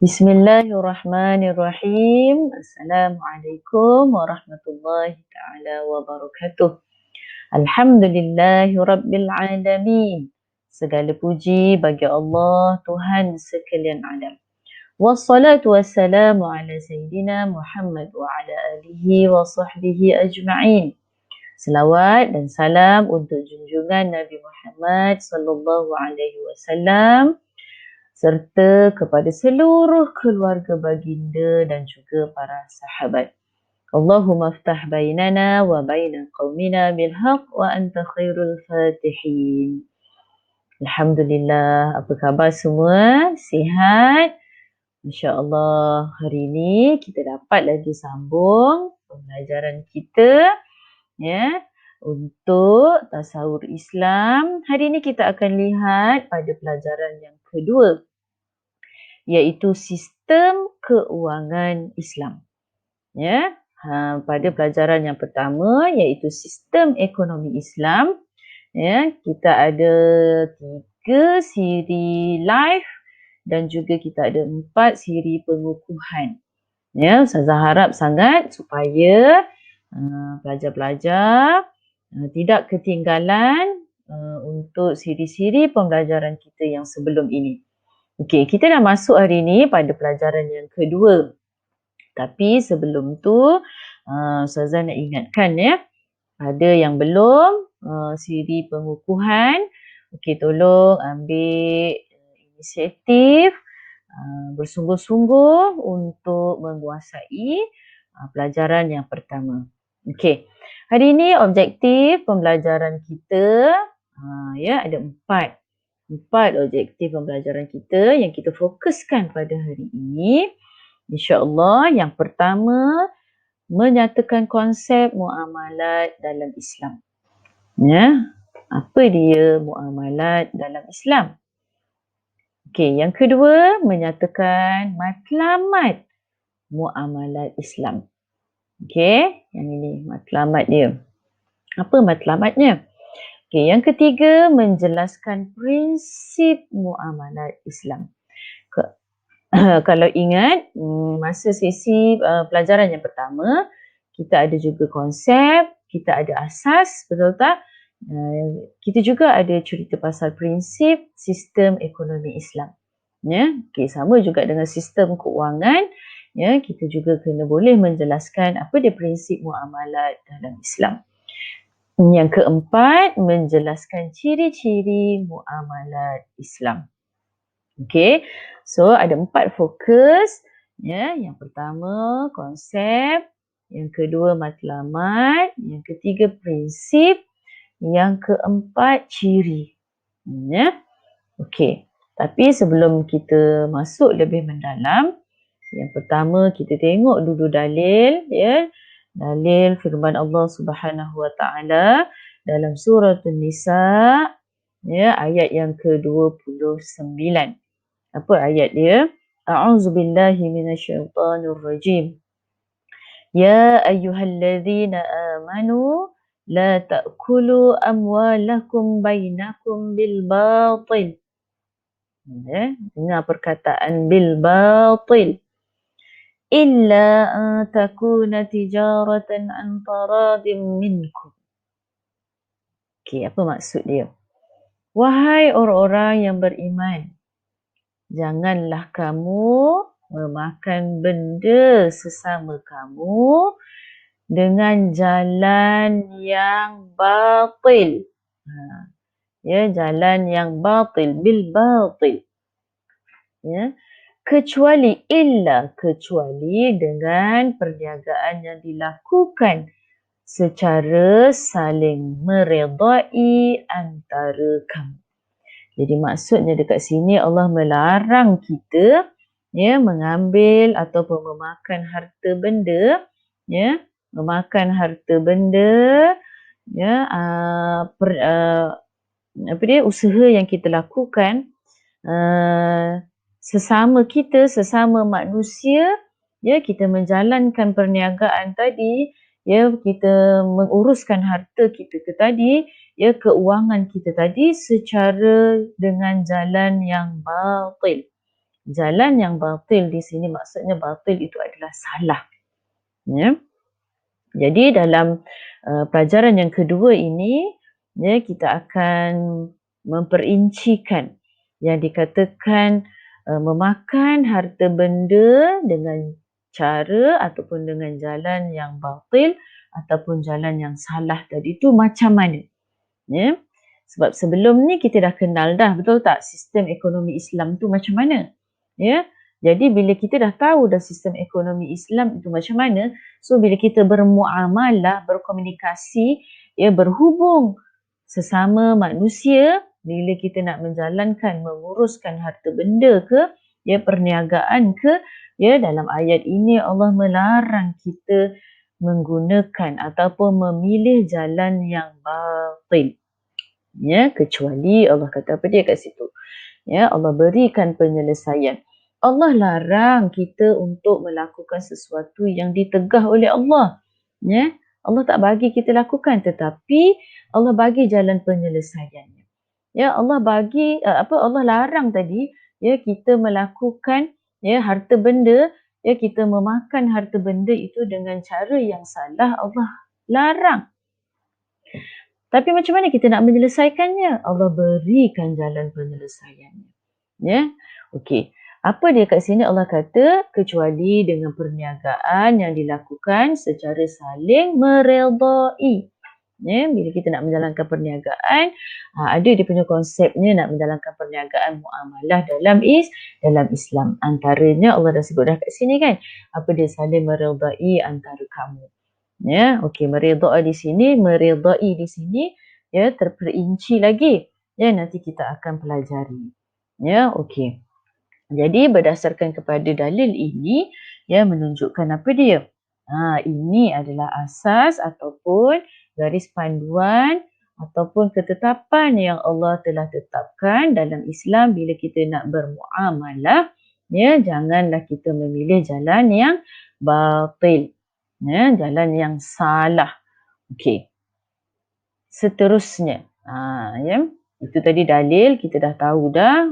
Bismillahirrahmanirrahim. Assalamualaikum warahmatullahi taala wabarakatuh. Alhamdulillahi rabbil alamin. Segala puji bagi Allah, Tuhan sekalian alam. Wassalatu wassalamu ala sayyidina Muhammad wa ala alihi wa sahbihi ajma'in. Selawat dan salam untuk junjungan Nabi Muhammad sallallahu alaihi wasallam serta kepada seluruh keluarga baginda dan juga para sahabat. Allahumma aftah bainana wa baina qaumina bil haqq wa anta khairul fatihin. Alhamdulillah, apa khabar semua? Sihat? Masya-Allah, hari ini kita dapat lagi sambung pembelajaran kita ya untuk tasawur Islam. Hari ini kita akan lihat pada pelajaran yang kedua, iaitu sistem keuangan Islam. Ya, pada pelajaran yang pertama iaitu sistem ekonomi Islam. Ya, kita ada 3 siri live dan juga kita ada 4 siri pengukuhan. Ya, Ustazah harap sangat supaya pelajar-pelajar tidak ketinggalan untuk siri-siri pembelajaran kita yang sebelum ini. Okey, kita dah masuk hari ini pada pelajaran yang kedua. Tapi sebelum tu, Ustazah nak ingatkan ya, ada yang belum siri pengukuhan, okey, tolong ambil inisiatif bersungguh-sungguh untuk menguasai pelajaran yang pertama. Okey, hari ini objektif pembelajaran kita ya ada 4 objektif pembelajaran kita yang kita fokuskan pada hari ini. InsyaAllah yang pertama, menyatakan konsep muamalat dalam Islam. Ya, apa dia muamalat dalam Islam? Okey, yang kedua, menyatakan matlamat muamalat Islam. Okey, yang ini matlamat dia. Apa matlamatnya? Okay, yang ketiga, menjelaskan prinsip muamalat Islam. Kalau ingat, masa sesi pelajaran yang pertama, kita ada juga konsep, kita ada asas, betul tak? Kita juga ada cerita pasal prinsip sistem ekonomi Islam. Ya, okay, sama juga dengan sistem keuangan, ya, kita juga kena boleh menjelaskan apa dia prinsip muamalat dalam Islam. Yang keempat, menjelaskan ciri-ciri muamalat Islam. Okey, so ada 4 fokus. Ya, yang pertama konsep, yang kedua matlamat, yang ketiga prinsip, yang keempat ciri. Ya, okey. Tapi sebelum kita masuk lebih mendalam, yang pertama kita tengok dulu dalil, ya. Dalil firman Allah Subhanahu Wa Taala dalam surah An-Nisa, ya, ayat yang ke-29. Apa ayat dia? A'udzubillahi minasyaitonirrajim. Ya ayyuhallazina amanu la ta'kulu amwalakum bainakum bil batil. Ya, dengar perkataan bil batil. Illa an takuna tijaratan an taradin minkum. Okey, apa maksud dia? Wahai orang-orang yang beriman, janganlah kamu memakan benda sesama kamu dengan jalan yang batil. Ya, jalan yang batil, bil batil. Ya. Kecuali dengan perniagaan yang dilakukan secara saling meredai antara kamu. Jadi maksudnya dekat sini Allah melarang kita ya mengambil ataupun memakan harta benda, ya, memakan harta benda, ya, apa dia, usaha yang kita lakukan sesama manusia, ya, kita menjalankan perniagaan tadi, ya, kita menguruskan harta kita tadi, ya, keuangan kita tadi secara dengan jalan yang batil. Jalan yang batil di sini maksudnya batil itu adalah salah. Ya. Jadi dalam pelajaran yang kedua ini, ya, kita akan memperincikan yang dikatakan memakan harta benda dengan cara ataupun dengan jalan yang batil ataupun jalan yang salah tadi itu macam mana. Ya. Sebab sebelum ni kita dah kenal dah, betul tak, sistem ekonomi Islam tu macam mana. Ya. Jadi bila kita dah tahu dah sistem ekonomi Islam itu macam mana, so bila kita bermuamalah, berkomunikasi, ya, berhubung sesama manusia, bila kita nak menjalankan, menguruskan harta benda ke, ya, perniagaan ke, ya, dalam ayat ini Allah melarang kita menggunakan ataupun memilih jalan yang batil. Ya, kecuali Allah kata apa dia kat situ. Ya, Allah berikan penyelesaian. Allah larang kita untuk melakukan sesuatu yang ditegah oleh Allah. Ya, Allah tak bagi kita lakukan, tetapi Allah bagi jalan penyelesaiannya. Ya, Allah bagi Allah larang tadi, ya, kita melakukan, ya, harta benda, ya, kita memakan harta benda itu dengan cara yang salah, Allah larang. Tapi macam mana kita nak menyelesaikannya? Allah berikan jalan penyelesaiannya. Ya. Okey. Apa dia kat sini Allah kata kecuali dengan perniagaan yang dilakukan secara saling meredai. Ya, bila kita nak menjalankan perniagaan, ada dia punya konsepnya nak menjalankan perniagaan muamalah dalam Islam. Antaranya Allah dah sebut dah kat sini kan. Apa dia saling meredai antara kamu. Ya, okey, meredai di sini, ya, terperinci lagi. Ya, nanti kita akan pelajari. Ya, okey. Jadi berdasarkan kepada dalil ini, ya, menunjukkan apa dia? Ini adalah asas ataupun garis panduan ataupun ketetapan yang Allah telah tetapkan dalam Islam bila kita nak bermuamalah. Ya, janganlah kita memilih jalan yang batil. Ya, jalan yang salah. Okey. Seterusnya. Ya. Itu tadi dalil, kita dah tahu dah.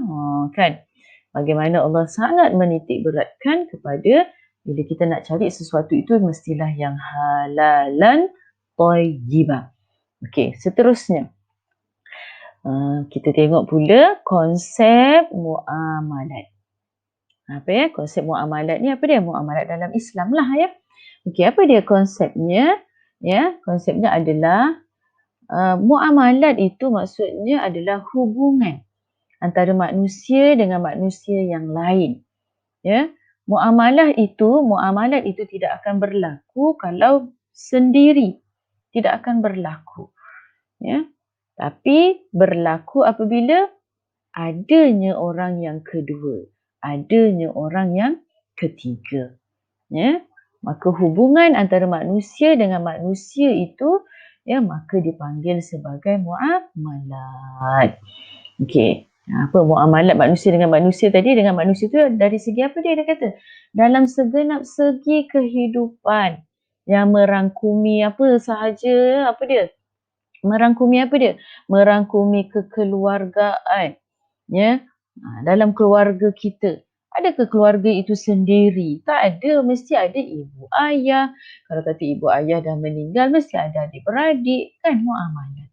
Kan? Bagaimana Allah sangat menitik beratkan kepada bila kita nak cari sesuatu itu mestilah yang halalan thayyibah. Okey, seterusnya. Kita tengok pula konsep muamalat. Apa ya? Konsep muamalat ni apa dia? Muamalat dalam Islam lah ya. Okey, apa dia konsepnya? Ya, konsepnya adalah muamalat itu maksudnya adalah hubungan antara manusia dengan manusia yang lain. Ya, muamalat itu tidak akan berlaku kalau sendiri. Tidak akan berlaku. Ya. Tapi berlaku apabila adanya orang yang kedua, adanya orang yang ketiga. Ya. Maka hubungan antara manusia dengan manusia itu, ya, maka dipanggil sebagai muamalat. Okey. Apa muamalat manusia dengan manusia tadi? Dengan manusia tu dari segi apa dia kata? Dalam segenap segi kehidupan yang merangkumi apa sahaja, apa dia? Merangkumi apa dia? Merangkumi kekeluargaan. Ya. Dalam keluarga kita. Adakah keluarga itu sendiri? Tak ada. Mesti ada ibu ayah. Kalau kata ibu ayah dah meninggal, mesti ada adik-beradik. Kan muamalat.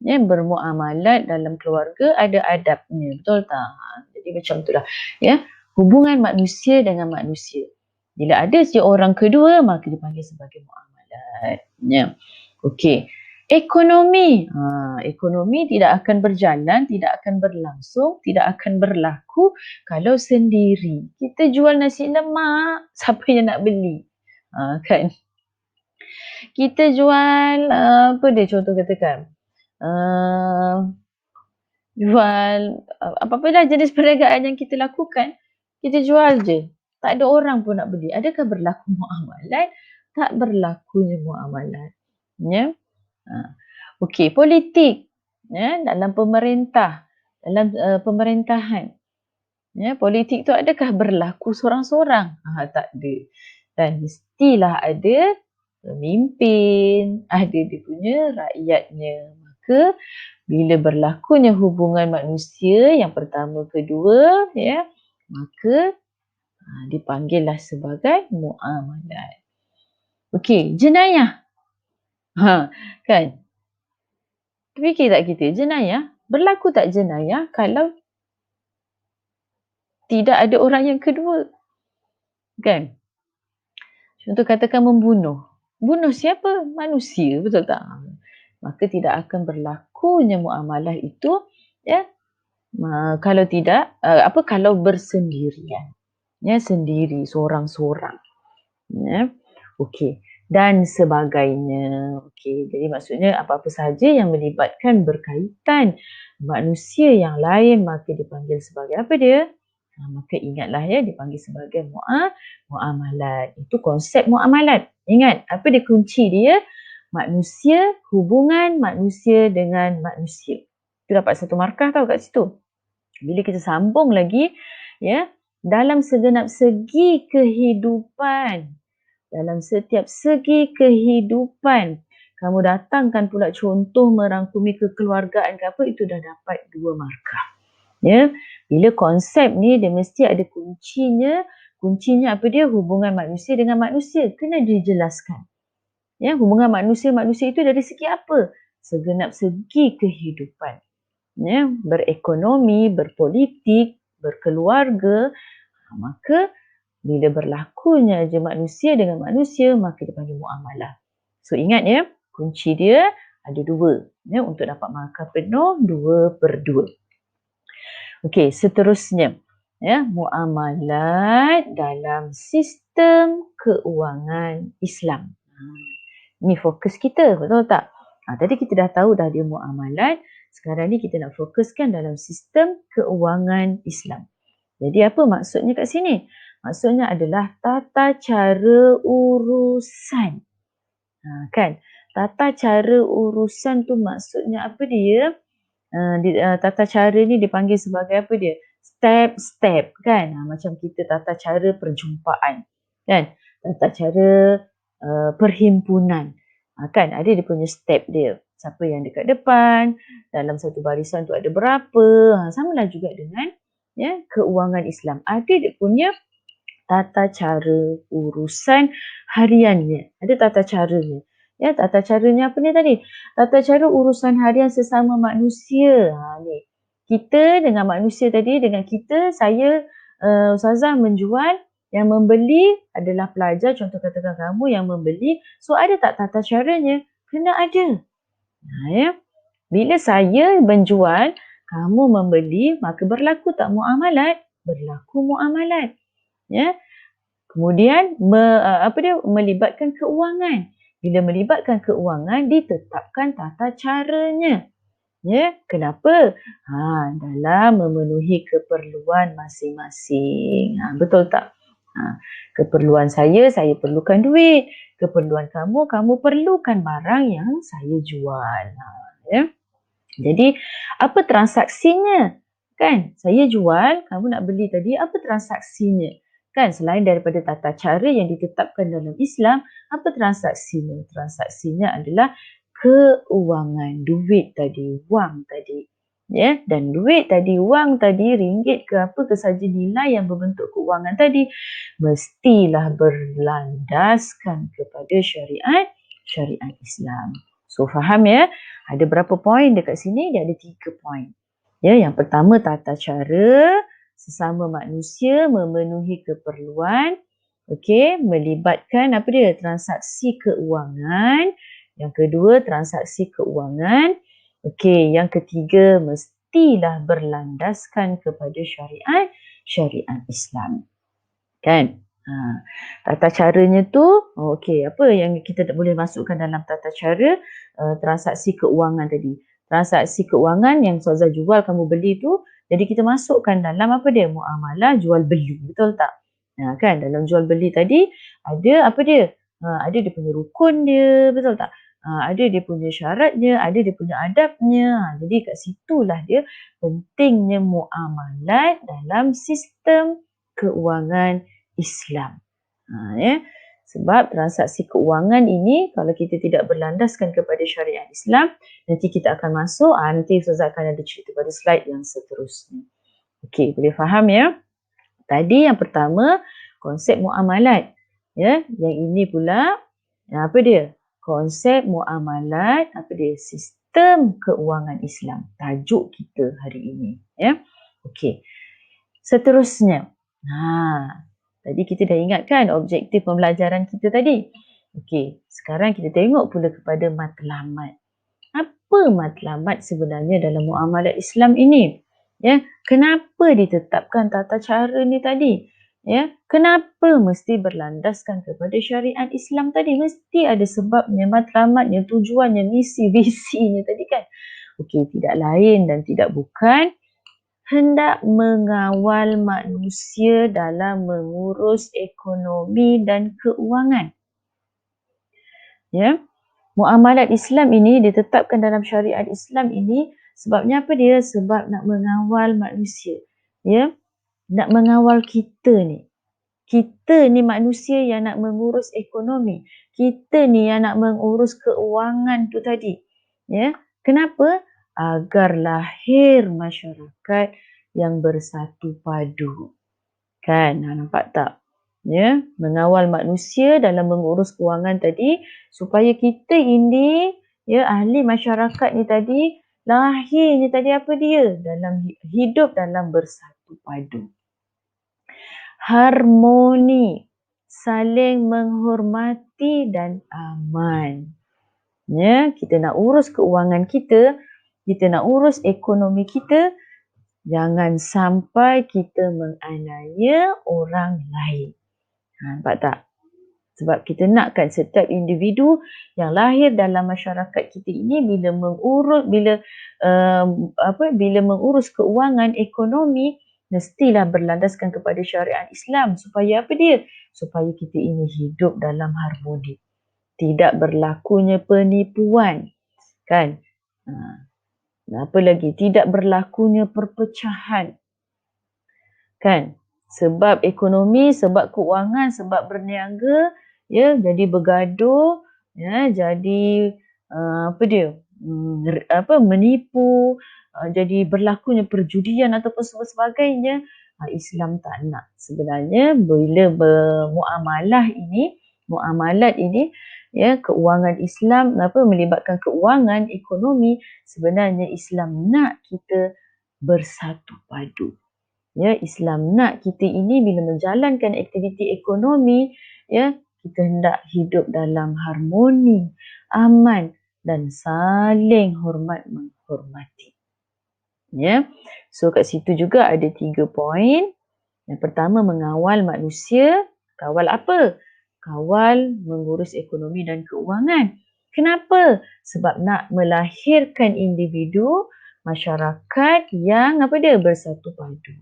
Ya, bermuamalat dalam keluarga ada adabnya. Betul tak? Jadi macam itulah. Ya, hubungan manusia dengan manusia. Bila ada si orang kedua, maka dipanggil sebagai muamalat. Ya. Okey. Ekonomi. Ekonomi tidak akan berjalan, tidak akan berlangsung, tidak akan berlaku kalau sendiri. Kita jual nasi lemak, siapa yang nak beli? Kan? Kita jual, apa dia contoh katakan? Jual apa-apa dah jenis perniagaan yang kita lakukan, kita jual je. Tak ada orang pun nak beli. Adakah berlaku muamalat? Tak berlakunya muamalat. Ya. Okey, politik. Ya, dalam pemerintah, dalam pemerintahan. Ya, politik tu adakah berlaku seorang-seorang? Tak ada. Dan mestilah ada pemimpin, ada dia punya rakyatnya. Maka bila berlakunya hubungan manusia yang pertama, kedua, ya, maka dipanggillah sebagai muamalat. Okey, jenayah. Kan? Fikir tak kita, jenayah, berlaku tak jenayah kalau tidak ada orang yang kedua? Kan? Contoh katakan membunuh. Bunuh siapa? Manusia, betul tak? Maka tidak akan berlakunya muamalah itu, ya, kalau tidak, kalau bersendirian. Ya, sendiri, seorang-seorang. Ya. Okey. Dan sebagainya. Okey. Jadi maksudnya apa-apa sahaja yang melibatkan berkaitan manusia yang lain maka dipanggil sebagai apa dia? Maka ingatlah ya, dipanggil sebagai muamalat. Itu konsep muamalat. Ingat, apa dia kunci dia? Manusia, hubungan manusia dengan manusia. Itu dapat satu markah tau kat situ. Bila kita sambung lagi, ya, dalam segenap segi kehidupan, dalam setiap segi kehidupan, kamu datangkan pula contoh merangkumi kekeluargaan ke apa, itu dah dapat 2 markah. Ya, bila konsep ni dia mesti ada kuncinya. Kuncinya apa dia? Hubungan manusia dengan manusia. Kena dijelaskan. Ya, hubungan manusia-manusia itu dari segi apa? Segenap segi kehidupan. Ya, berekonomi, berpolitik, berkeluarga, maka bila berlakunya je manusia dengan manusia, maka dipanggil muamalah. So ingat ya, kunci dia ada 2. Ya, untuk dapat markah penuh 2/2. Okey, seterusnya. Ya, muamalat dalam sistem keuangan Islam. Ini fokus kita, betul tak? Tadi kita dah tahu dah dia muamalat. Sekarang ni kita nak fokuskan dalam sistem keuangan Islam. Jadi apa maksudnya kat sini? Maksudnya adalah tata cara urusan. Kan? Tata cara urusan tu maksudnya apa dia? Tata cara ni dipanggil sebagai apa dia? Step-step kan? Macam kita tata cara perjumpaan. Kan? Tata cara perhimpunan. Kan? Ada dia punya step dia. Siapa yang dekat depan, dalam satu barisan tu ada berapa. Samalah juga dengan ya, keuangan Islam. Ada dia punya tata cara urusan hariannya. Ada tata caranya. Ya, tata caranya apa ni tadi? Tata cara urusan harian sesama manusia. Ni. Kita dengan manusia tadi, dengan kita, saya, Ustazah menjual, yang membeli adalah pelajar, contoh katakan kamu yang membeli. So, ada tak tata caranya? Kena ada. Ya. Bila saya menjual, kamu membeli, maka berlaku tak muamalat? Berlaku muamalat. Ya. Kemudian melibatkan keuangan. Bila melibatkan keuangan, ditetapkan tata caranya. Ya, kenapa? Dalam memenuhi keperluan masing-masing. Betul tak? Keperluan saya perlukan duit. Keperluan kamu perlukan barang yang saya jual. Ya. Jadi, apa transaksinya? Kan, saya jual, kamu nak beli tadi, apa transaksinya? Kan, selain daripada tata cara yang ditetapkan dalam Islam, apa transaksinya? Transaksinya adalah keuangan, duit tadi, wang tadi. Ya, dan duit tadi, wang tadi, ringgit ke apa ke saja nilai yang berbentuk keuangan tadi, mestilah berlandaskan kepada syariat Islam. So, faham ya? Ada berapa poin dekat sini? Dia ada 3 poin. Ya, yang pertama tata cara sesama manusia memenuhi keperluan. Okey, melibatkan apa dia? Transaksi keuangan. Yang kedua, transaksi keuangan. Okey, yang ketiga, mestilah berlandaskan kepada syariat Islam. Kan? Tata caranya tu, okey, apa yang kita boleh masukkan dalam tata cara transaksi keuangan tadi. Transaksi keuangan yang Ustazah jual, kamu beli tu, jadi kita masukkan dalam apa dia? Muamalah jual beli, betul tak? Kan, dalam jual beli tadi, ada apa dia? Ada dia punya rukun dia, betul tak? Ada dia punya syaratnya, ada dia punya adabnya. Jadi kat situlah dia pentingnya muamalat dalam sistem keuangan Islam. Ya. Sebab transaksi keuangan ini, kalau kita tidak berlandaskan kepada syariat Islam, nanti kita akan masuk, nanti Ustazah akan ada cerita pada slide yang seterusnya. Okey, boleh faham ya? Tadi yang pertama konsep muamalat. Ya, yang ini pula apa dia? Konsep muamalat, apa dia? Sistem keuangan Islam. Tajuk kita hari ini, ya. Okey. Seterusnya. Tadi kita dah ingatkan objektif pembelajaran kita tadi. Okey, sekarang kita tengok pula kepada matlamat. Apa matlamat sebenarnya dalam muamalat Islam ini? Ya, kenapa ditetapkan tata cara ni tadi? Ya, kenapa mesti berlandaskan kepada syariat Islam tadi? Mesti ada sebabnya, matlamatnya, tujuannya, misi, visinya tadi kan. Okey, tidak lain dan tidak bukan hendak mengawal manusia dalam mengurus ekonomi dan keuangan. Ya. Muamalat Islam ini ditetapkan dalam syariat Islam ini sebabnya apa dia? Sebab nak mengawal manusia. Ya. Nak mengawal kita ni. Kita ni manusia yang nak mengurus ekonomi. Kita ni yang nak mengurus keuangan tu tadi. Ya. Kenapa? Agar lahir masyarakat yang bersatu padu. Kan? Nampak tak? Ya, mengawal manusia dalam mengurus kewangan tadi supaya kita ini, ya, ahli masyarakat ni tadi, lahirnya tadi apa dia? Dalam hidup dalam bersatu padu. Harmoni, saling menghormati dan aman. Ya, kita nak urus keuangan kita nak urus ekonomi kita, jangan sampai kita menganiaya orang lain. Nampak tak? Sebab kita nakkan setiap individu yang lahir dalam masyarakat kita ini bila mengurus keuangan ekonomi mestilah berlandaskan kepada syariat Islam supaya apa dia? Supaya kita ini hidup dalam harmoni. Tidak berlakunya penipuan. Kan? Apa lagi? Tidak berlakunya perpecahan. Kan? Sebab ekonomi, sebab keuangan, sebab berniaga, ya, jadi bergaduh, ya, jadi menipu, jadi berlakunya perjudian ataupun sebagainya. Islam tak nak. Sebenarnya bila bermuamalat ini, ya, keuangan Islam melibatkan keuangan ekonomi, sebenarnya Islam nak kita bersatu padu. Ya, Islam nak kita ini bila menjalankan aktiviti ekonomi, ya, kita hendak hidup dalam harmoni, aman dan saling hormat menghormati. Ya. So kat situ juga ada 3 poin. Yang pertama mengawal manusia, kawal apa? Kawal mengurus ekonomi dan keuangan. Kenapa? Sebab nak melahirkan individu masyarakat yang bersatu padu,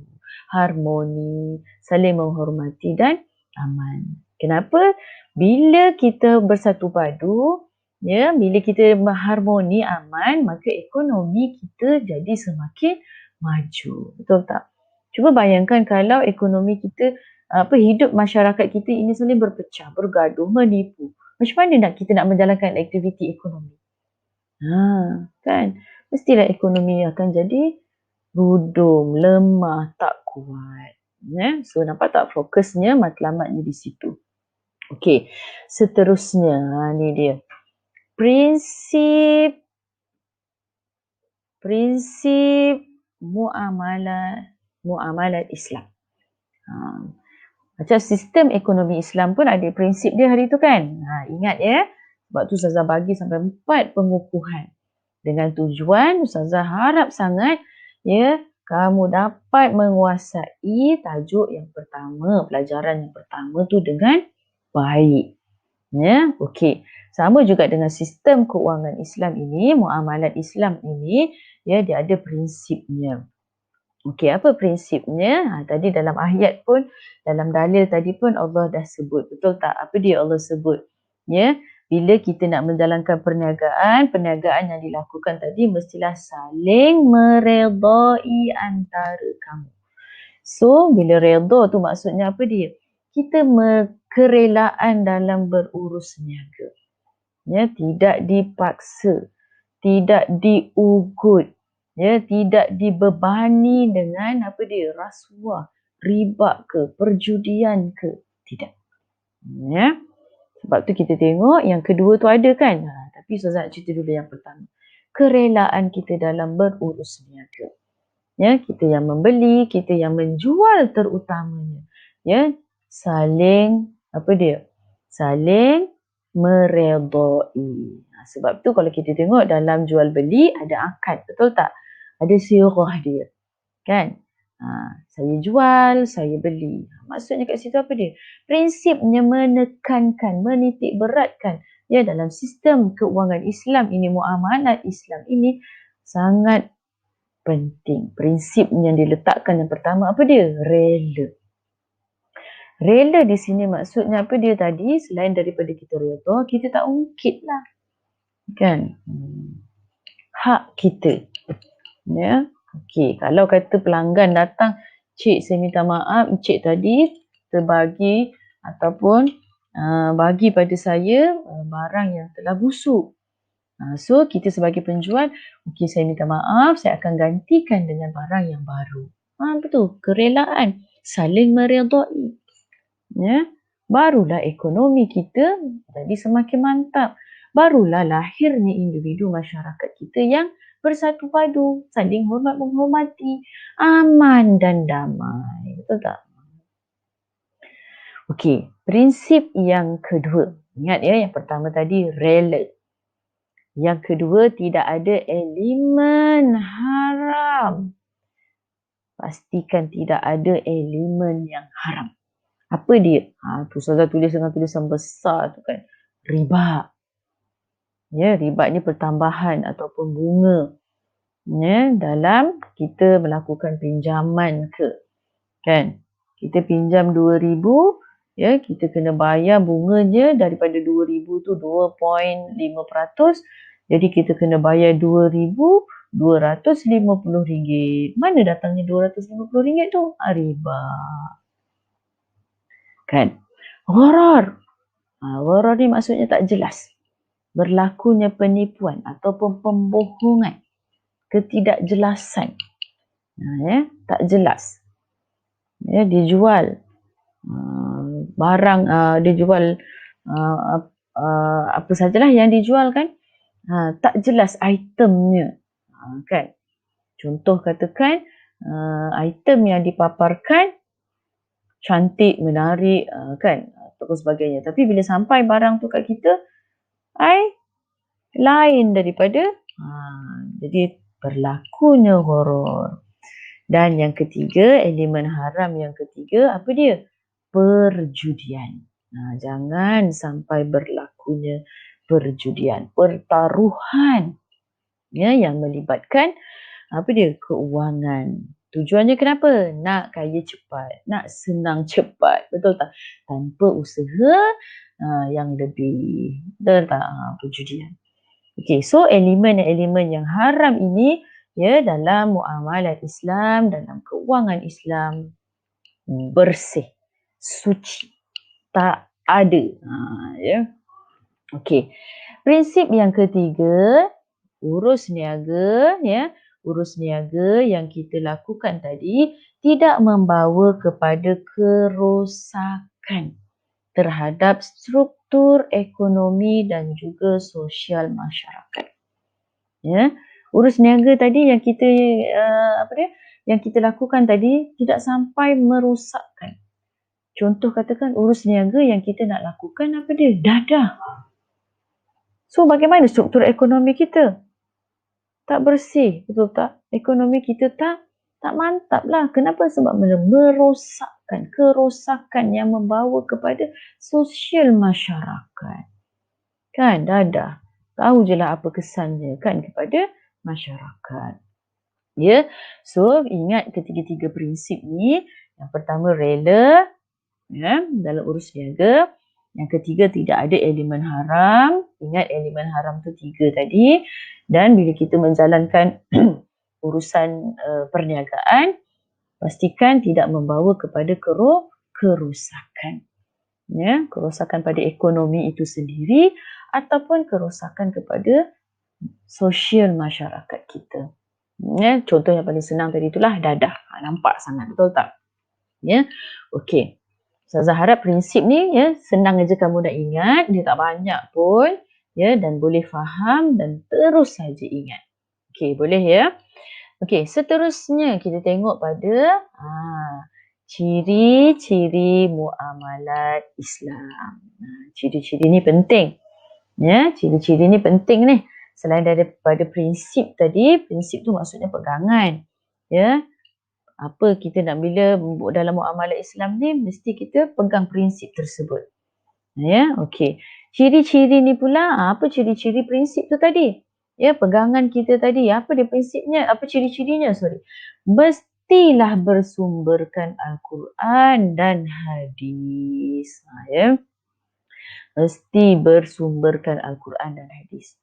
harmoni, saling menghormati dan aman. Kenapa? Bila kita bersatu padu, ya, bila kita harmoni, aman, maka ekonomi kita jadi semakin maju. Betul tak? Cuba bayangkan kalau ekonomi kita, hidup masyarakat kita ini saling berpecah, bergaduh, menipu. Macam mana kita nak menjalankan aktiviti ekonomi? Kan? Mestilah ekonomi akan jadi rudum, lemah, tak kuat. Ya? So nampak tak fokusnya, matlamatnya di situ. Okey, seterusnya ni dia. Prinsip muamalat Islam. Macam sistem ekonomi Islam pun ada prinsip dia hari tu kan. Ingat ya. Sebab tu Ustazah bagi sampai 4 pengukuhan. Dengan tujuan Ustazah harap sangat ya kamu dapat menguasai tajuk yang pertama, pelajaran yang pertama tu dengan baik. Ya, okey. Sama juga dengan sistem keuangan Islam ini, muamalat Islam ini, ya, dia ada prinsipnya. Okey, apa prinsipnya? Tadi dalam ayat pun, dalam dalil tadi pun Allah dah sebut. Betul tak? Apa dia Allah sebut? Ya, bila kita nak menjalankan perniagaan yang dilakukan tadi mestilah saling meredai antara kamu. So, bila redha tu maksudnya apa dia? Kita kerelaan dalam berurus niaga. Ya, tidak dipaksa, tidak diugut, ya, tidak dibebani dengan rasuah riba ke, perjudian ke? Tidak. Ya. Sebab tu kita tengok yang kedua tu ada kan. Tapi Ustazah nak cerita dulu yang pertama. Kerelaan kita dalam berurus niaga. Ya, kita yang membeli, kita yang menjual terutamanya. Ya, saling saling meredai. Sebab tu kalau kita tengok dalam jual beli ada akad, betul tak? Ada sirah dia. Kan? Saya jual, saya beli. Maksudnya kat situ apa dia? Prinsipnya menekankan, menitik beratkan. Ya, dalam sistem keuangan Islam ini, muamalat Islam ini sangat penting. Prinsip yang diletakkan yang pertama apa dia? Rela. Rela di sini maksudnya apa dia tadi? Selain daripada kita rela, kita tak ungkit lah. Kan? Hak kita. Ya. Okey, kalau kata pelanggan datang, cik saya minta maaf, cik tadi terbagi ataupun bagi pada saya barang yang telah busuk. So, kita sebagai penjual, okey saya minta maaf, saya akan gantikan dengan barang yang baru. Betul, kerelaan, saling meredai. Ya, barulah ekonomi kita jadi semakin mantap. Barulah lahirnya individu masyarakat kita yang bersatu padu, saling hormat menghormati, aman dan damai. Betul tak? Okey, prinsip yang kedua. Ingat ya, yang pertama tadi rela. Yang kedua, tidak ada elemen haram. Pastikan tidak ada elemen yang haram. Apa dia? Tu Ustazah tulis dengan tulisan besar tu kan. Riba. Ya, riba ni pertambahan ataupun bunga. Ya, dalam kita melakukan pinjaman ke. Kan? Kita pinjam 2,000, ya, kita kena bayar bunganya daripada 2,000 tu 2.5%. Jadi kita kena bayar RM2,250. Mana datangnya RM250 tu? Riba. Kan? Gharar. Gharar ni maksudnya tak jelas. Berlakunya penipuan ataupun pembohongan. Ketidakjelasan. Ya, tak jelas. Ya, dijual barang, dijual apa sajalah yang dijual kan. Tak jelas itemnya. Kan? Contoh katakan item yang dipaparkan cantik, menarik kan, ataupun sebagainya. Tapi bila sampai barang tu kat kita, lain daripada jadi berlakunya gharar. Dan yang ketiga, elemen haram yang ketiga, apa dia? Perjudian. Jangan sampai berlakunya perjudian, pertaruhan, ya, yang melibatkan apa dia? Keuangan. Tujuannya kenapa? Nak kaya cepat, nak senang cepat, betul tak? Tanpa usaha yang lebih, betul tak? Perjudian. Okey, so elemen-elemen yang haram ini, ya, dalam muamalat Islam, dalam keuangan Islam, bersih, suci, tak ada. Ya. Okey. Prinsip yang ketiga, urus niaga, ya. Urus niaga yang kita lakukan tadi tidak membawa kepada kerosakan terhadap struktur ekonomi dan juga sosial masyarakat. Ya, urus niaga tadi yang kita yang kita lakukan tadi tidak sampai merosakkan. Contoh katakan urus niaga yang kita nak lakukan apa dia? Dadah. So bagaimana struktur ekonomi kita? Tak bersih, betul tak? Ekonomi kita tak mantap lah. Kenapa? Sebab merosakkan, kerosakan yang membawa kepada sosial masyarakat. Kan, dadah. Tahu je lah apa kesannya kan kepada masyarakat. Ya, so ingat ketiga-tiga prinsip ni. Yang pertama rela, ya, dalam urus niaga. Yang ketiga tidak ada elemen haram. Ingat elemen haram tu 3 tadi. Dan bila kita menjalankan urusan perniagaan, pastikan tidak membawa kepada kerosakan. Ya, kerosakan pada ekonomi itu sendiri ataupun kerosakan kepada sosial masyarakat kita. Ya, contoh yang paling senang tadi itulah dadah. Nampak sangat, betul tak? Ya. Okey. Ustazah harap prinsip ni ya senang aja kamu nak ingat, dia tak banyak pun ya dan boleh faham dan terus saja ingat. Okey, boleh ya? Okey, seterusnya kita tengok pada ciri-ciri muamalat Islam. Ciri-ciri ni penting. Ya, ciri-ciri ni penting ni. Selain daripada prinsip tadi, prinsip tu maksudnya pegangan. Ya, apa kita nak bila dalam muamalah Islam ni mesti kita pegang prinsip tersebut. Ya, okey. Ciri-ciri ni pula, apa ciri-ciri prinsip tu tadi? Ya, pegangan kita tadi, apa dia prinsipnya? Apa ciri-cirinya? Mestilah bersumberkan Al-Quran dan hadis. Ya. Mesti bersumberkan Al-Quran dan hadis.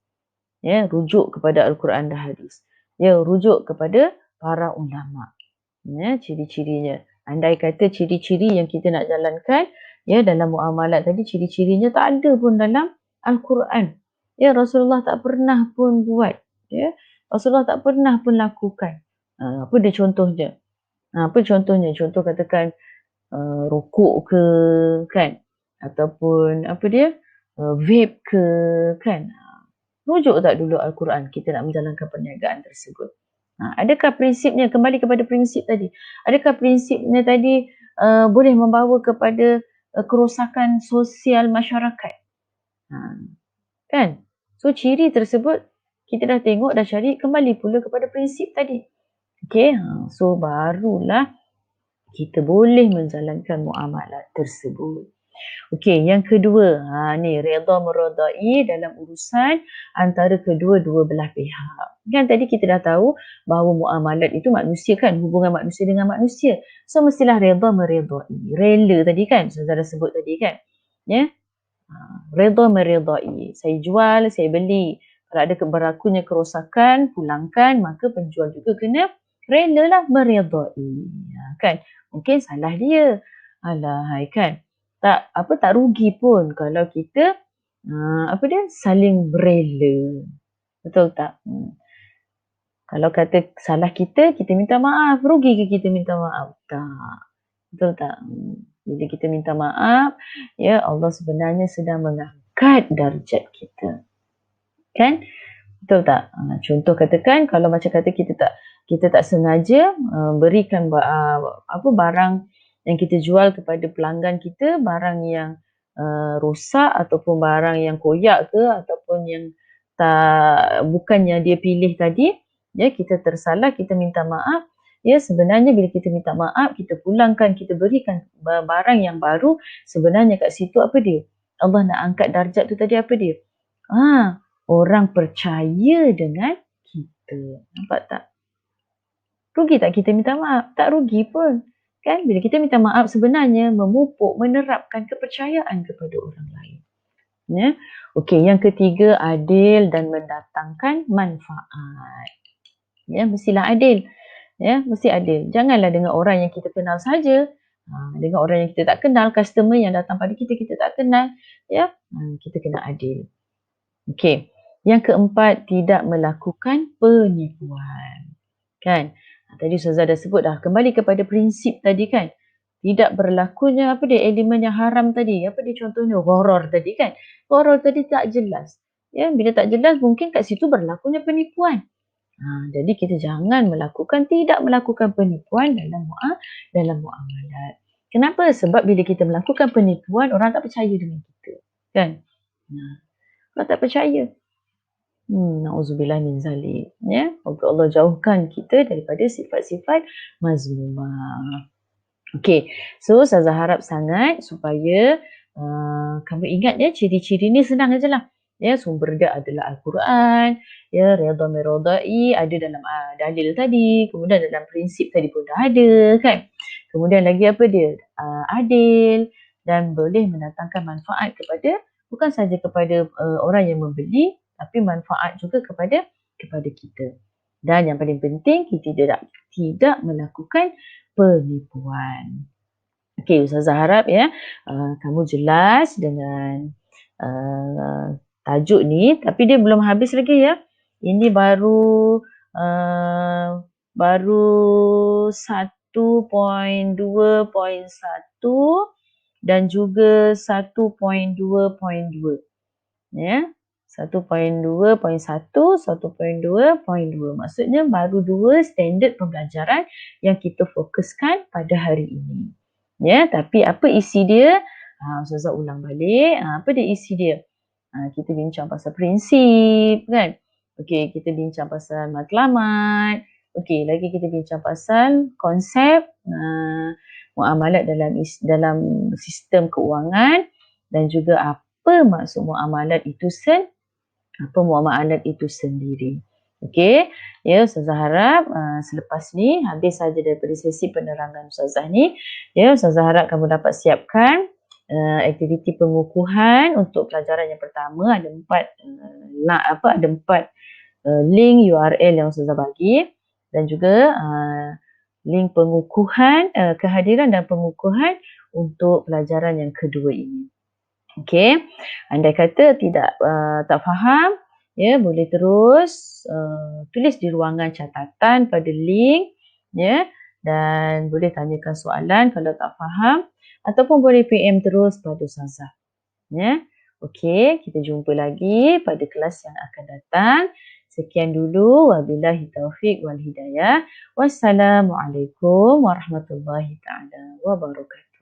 Ya, rujuk kepada Al-Quran dan hadis. Ya, rujuk kepada para ulama. Ya, ciri-cirinya. Andai kata ciri-ciri yang kita nak jalankan ya dalam muamalat tadi, ciri-cirinya tak ada pun dalam Al-Quran. Ya, Rasulullah tak pernah pun buat. Ya, Rasulullah tak pernah pun lakukan. Apa dia contohnya? Apa contohnya? Contoh katakan rokok ke kan? Ataupun apa dia? Vape ke kan? Rujuk tak dulu Al-Quran kita nak menjalankan perniagaan tersebut? Adakah prinsipnya, kembali kepada prinsip tadi, adakah prinsipnya tadi boleh membawa kepada kerosakan sosial masyarakat? Kan? So ciri tersebut kita dah tengok, dah cari, kembali pula kepada prinsip tadi. Okay, so barulah kita boleh menjalankan muamalat tersebut. Okey, yang kedua, ni redha meredai dalam urusan antara kedua-dua belah pihak. Kan tadi kita dah tahu bahawa muamalat itu manusia kan, hubungan manusia dengan manusia. So mestilah redha meredai. Rela tadi kan, saudara sebut tadi kan. Ya. Redha meredai. Saya jual, saya beli. Kalau ada berlakunya kerosakan, pulangkan, maka penjual juga kena relalah meredai. Kan? Mungkin salah dia. Alah, kan? Tak rugi pun kalau kita saling berela. Betul tak? Kalau kata salah kita minta maaf, rugi ke kita minta maaf? Tak. Betul tak? Bila kita minta maaf, ya Allah sebenarnya sedang mengangkat darjat kita. Kan? Betul tak? Contoh katakan kalau macam kata kita tak sengaja berikan barang yang kita jual kepada pelanggan kita, barang yang rosak ataupun barang yang koyak ke ataupun yang bukan yang dia pilih tadi, ya kita tersalah, kita minta maaf. Ya sebenarnya bila kita minta maaf, kita pulangkan, kita berikan barang yang baru, sebenarnya kat situ apa dia? Allah nak angkat darjat tu tadi apa dia? Orang percaya dengan kita. Nampak tak? Rugi tak kita minta maaf? Tak rugi pun. Kan? Bila kita minta maaf sebenarnya memupuk, menerapkan kepercayaan kepada orang lain. Ya. Okey, yang ketiga adil dan mendatangkan manfaat. Ya, mestilah adil. Ya, mesti adil. Janganlah dengan orang yang kita kenal saja. Dengan orang yang kita tak kenal, customer yang datang pada kita tak kenal, ya, kita kena adil. Okey. Yang keempat, tidak melakukan penipuan. Kan? Tadi Ustazah dah sebut dah. Kembali kepada prinsip tadi kan. Tidak berlakunya apa dia elemen yang haram tadi. Apa dia contohnya? Gharar tadi kan. Gharar tadi tak jelas. Ya, bila tak jelas mungkin kat situ berlakunya penipuan. Jadi kita jangan tidak melakukan penipuan dalam muamalat. Kenapa? Sebab bila kita melakukan penipuan, orang tak percaya dengan kita. Kan? Orang tak percaya. Na'udzubillah min zalik. Ya, semoga Allah jauhkan kita daripada sifat-sifat mazmumah. Okey, so Ustazah harap sangat supaya kamu ingat ya ciri-ciri ni senang aja lah. Ya, sumber dia adalah Al-Quran, ya, redha meredai ada dalam dalil tadi, kemudian dalam prinsip tadi pun dah ada kan. Kemudian lagi apa dia? Adil dan boleh mendatangkan manfaat bukan saja kepada orang yang membeli, tapi manfaat juga kepada kita. Dan yang paling penting kita tidak melakukan penipuan. Okey, Ustazah harap ya kamu jelas dengan tajuk ni, tapi dia belum habis lagi ya. Ini baru 1.2.1 dan juga 1.2.2. Ya. 1.2.1, 1.2.2. Maksudnya baru 2 standard pembelajaran yang kita fokuskan pada hari ini. Ya, tapi apa isi dia? Ustazah ulang balik. Apa dia isi dia? Kita bincang pasal prinsip, kan? Okey, kita bincang pasal matlamat. Okey, lagi kita bincang pasal konsep muamalat dalam sistem keuangan dan juga apa maksud muamalat itu sendiri. Okey, ya Ustazah harap selepas ni habis saja daripada sesi penerangan Ustazah ni. Ya, Ustazah harap kamu dapat siapkan aktiviti pengukuhan untuk pelajaran yang pertama. Ada 4 link URL yang Ustazah bagi dan juga link pengukuhan, kehadiran dan pengukuhan untuk pelajaran yang kedua ini. Okey, andai kata tak faham, ya boleh terus tulis di ruangan catatan pada link, ya, dan boleh tanyakan soalan kalau tak faham ataupun boleh PM terus pada Ustazah. Ya. Okey, kita jumpa lagi pada kelas yang akan datang. Sekian dulu, wabillahi taufiq wal hidayah. Wassalamualaikum warahmatullahi taala wabarakatuh.